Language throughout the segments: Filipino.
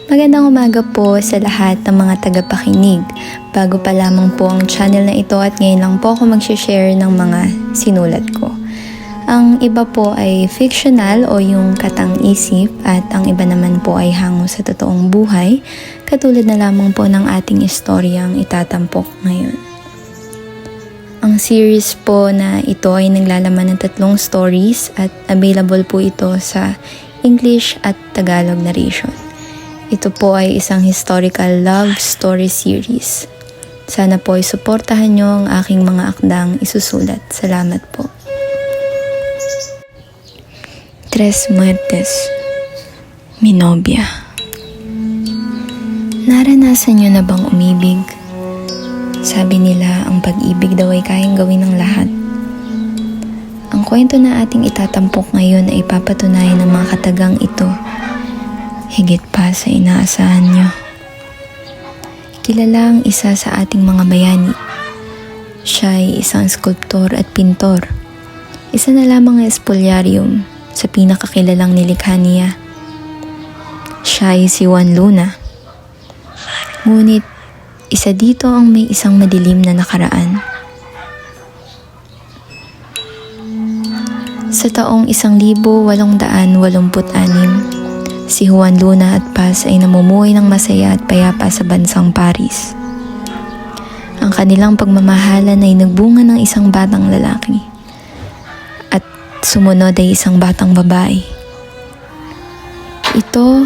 Magandang umaga po sa lahat ng mga tagapakinig. Bago pa lamang po ang channel na ito at ngayon lang po ako mag-share ng mga sinulat ko. Ang iba po ay fictional o yung katang-isip at ang iba naman po ay hango sa totoong buhay, katulad na lamang po ng ating istoryang itatampok ngayon. Ang series po na ito ay naglalaman ng 3 stories at available po ito sa English at Tagalog narration. Ito po ay isang historical love story series. Sana po ay suportahan nyo ang aking mga akdang isusulat. Salamat po. Tres Muertes, Mi Novia. Naranasan nyo na bang umibig? Sabi nila ang pag-ibig daw ay kayang gawin ng lahat. Ang kwento na ating itatampok ngayon ay papatunayan ng mga katagang ito higit pa sa inaasahan nyo. Kilala ang isa sa ating mga bayani. Siya ay isang skulptor at pintor. Isa na lamang ang espolyarium sa pinakakilalang nilikha niya. Siya ay si Juan Luna. Ngunit isa dito ang may isang madilim na nakaraan. Sa taong 1886, si Juan Luna at Paz ay namumuhay ng masaya at payapa sa bansang Paris. Ang kanilang pagmamahalan ay nagbunga ng isang batang lalaki at sumunod ay isang batang babae. Ito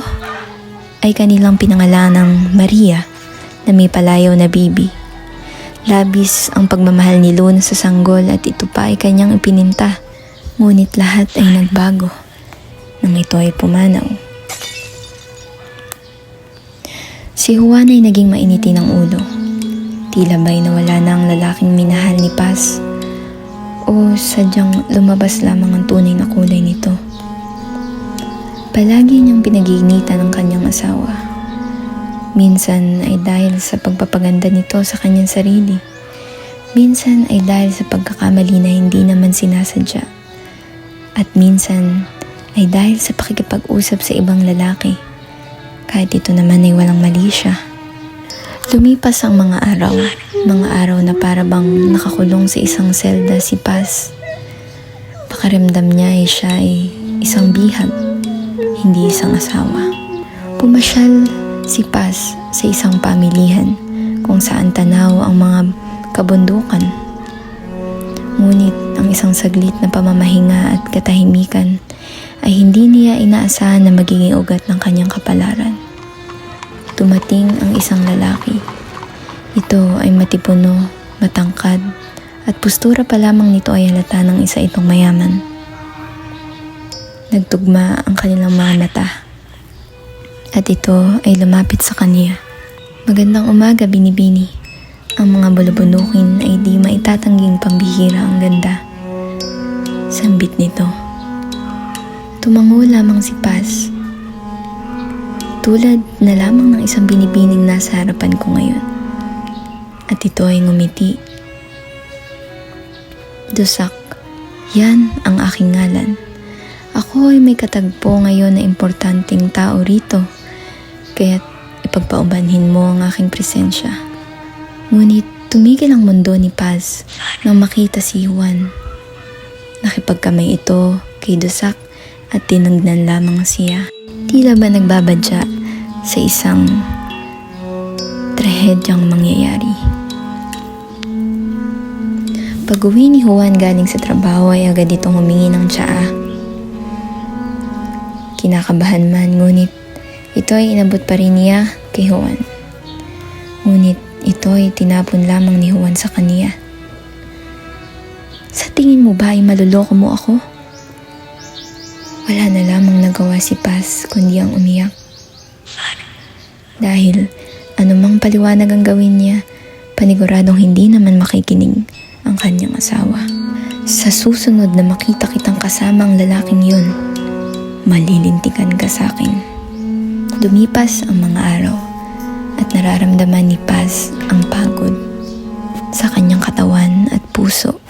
ay kanilang pinangalanang Maria na may palayaw na bibi. Labis ang pagmamahal ni Luna sa sanggol at ito pa ay kanyang ipininta. Ngunit lahat ay nagbago nang ito ay pumanaw. Si Juan ay naging mainiti ng ulo. Tila ba'y nawala na ang lalaking minahal ni Paz o sadyang lumabas lamang ang tunay na kulay nito. Palagi niyang pinag-iinitan ng kanyang asawa. Minsan ay dahil sa pagpapaganda nito sa kanyang sarili. Minsan ay dahil sa pagkakamali na hindi naman sinasadya. At minsan ay dahil sa pakikipag-usap sa ibang lalaki. Kahit ito naman ay walang mali siya. Lumipas ang mga araw na para bang nakakulong sa isang selda si Paz. Pakiramdam niya ay siya ay isang bihag, hindi isang asawa. Pumasyal si Paz sa isang pamilihan kung saan tanaw ang mga kabundukan. Ngunit ang isang saglit na pamamahinga at katahimikan ay hindi niya inaasahan na magiging ugat ng kanyang kapalaran. Dumating ang isang lalaki. Ito ay matipuno, matangkad, at postura pa lamang nito ay halata ng isa itong mayaman. Nagtugma ang kanilang mga mata, at ito ay lumapit sa kanya. Magandang umaga, Binibini. Ang mga bulubunukin ay di maitatangging pambihira ang ganda. Sambit nito. Tumango lamang si Paz. Tulad na lamang ng isang binibining nasa harapan ko ngayon. At ito ay ngumiti. Dusak, yan ang aking ngalan. Ako ay may katagpo ngayon na importanteng tao rito. Kaya't ipagpaumanhin mo ang aking presensya. Ngunit tumigil ang mundo ni Paz nang makita si Juan. Nakipagkamay ito kay Dusak at tinagnan lamang siya. Tila ba nagbabadya sa isang trahedyang mangyayari. Pag-uwi ni Juan galing sa trabaho ay agad itong humingi ng tsaa. Kinakabahan man, ngunit ito ay inabot pa rin niya kay Juan. Ngunit ito ay tinapon lamang ni Juan sa kaniya. Sa tingin mo ba ay maluloko mo ako? Wala na lamang nagawa si Paz kundi ang umiyak. Dahil anumang paliwanag ang gawin niya, paniguradong hindi naman makikinig ang kanyang asawa. Sa susunod na makita kitang kasama ang lalaking yun, malilintikan ka sa akin. Lumipas ang mga araw at nararamdaman ni Paz ang pagod sa kanyang katawan at puso.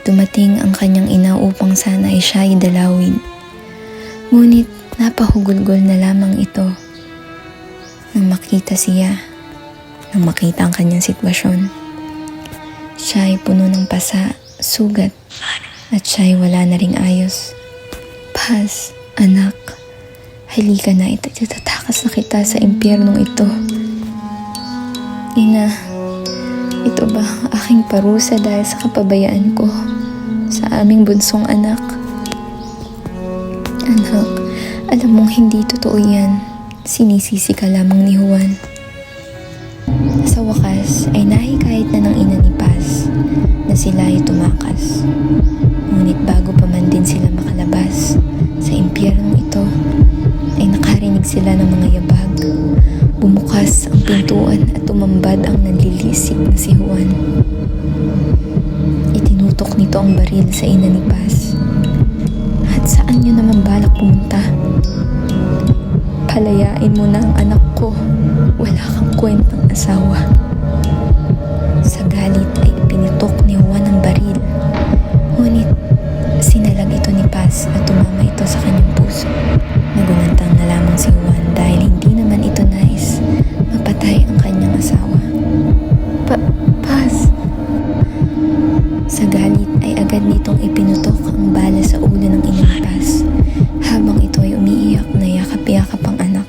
Dumating ang kanyang ina upang sana ay siya ay dalawin. Ngunit napahugulgol na lamang ito nang makita ang kanyang sitwasyon. Siya ay puno ng pasa, sugat, at siya ay wala na ring ayos. Paz, anak, halika na, itatakas na kita sa impyernong ito. Ina, ito ba ang aking parusa dahil sa kapabayaan ko sa aming bunsong anak? Anak, alam mong hindi totoo yan. Sinisisi ka lamang ni Juan. Sa wakas ay nahikayat na ng ina ni Paz na sila ay tumakas. Ngunit bago pa man din sila makalabas sa impyernong ito, ay nakarinig sila ng mga yabag. Bumukas ang pintuan at tumambad ang nanlilisik na si Juan. Itinutok nito ang baril sa ina ni Paz. At saan niyo naman balak pumunta? Palayain mo na ang anak ko. Wala kang kwentang asawa. Sa galit ay ipinitok ni Juan ang baril. Ngunit sinalag ito ni Paz at tumama ito sa kanyang puso. Nagungantang na lamang si Juan dahil hindi naman ito nais mapatay ang kanyang asawa. Paz! Sa galit ay agad nitong ipinutok ang bala sa ulo ng ina ni Paz habang ito ay umiiyak na yakap-yakap ang anak.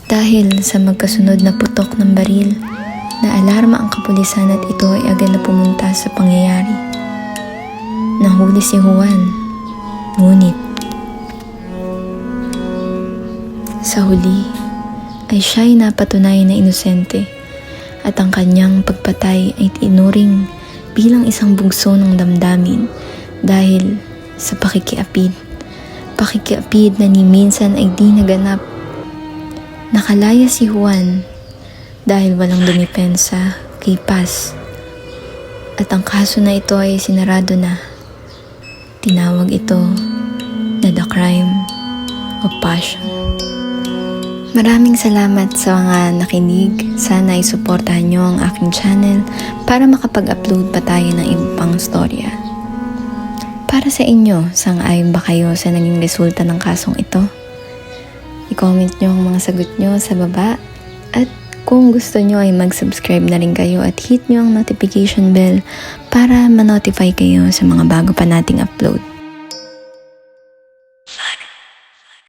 Dahil sa magkasunod na putok ng baril, naalarma ang kapulisan at ito ay agad na pumunta sa pangyayari. Nahuli si Juan, ngunit sa huli ay siya'y napatunay na inosente at ang kanyang pagpatay ay tinuring bilang isang bugso ng damdamin dahil sa pakikiapid na ni minsan ay di naganap. Nakalaya si Juan dahil walang dumipensa kay Paz at ang kaso na ito ay sinarado na. Tinawag ito na The Crime of Passion. Maraming salamat sa mga nakinig. Sana ay suportahan nyo ang aking channel para makapag-upload pa tayo ng ibang storya. Para sa inyo, sang-ayon ba kayo sa naging resulta ng kasong ito? I-comment nyo ang mga sagot nyo sa baba at kung gusto nyo ay mag-subscribe na rin kayo at hit nyo ang notification bell para ma-notify kayo sa mga bago pa nating upload.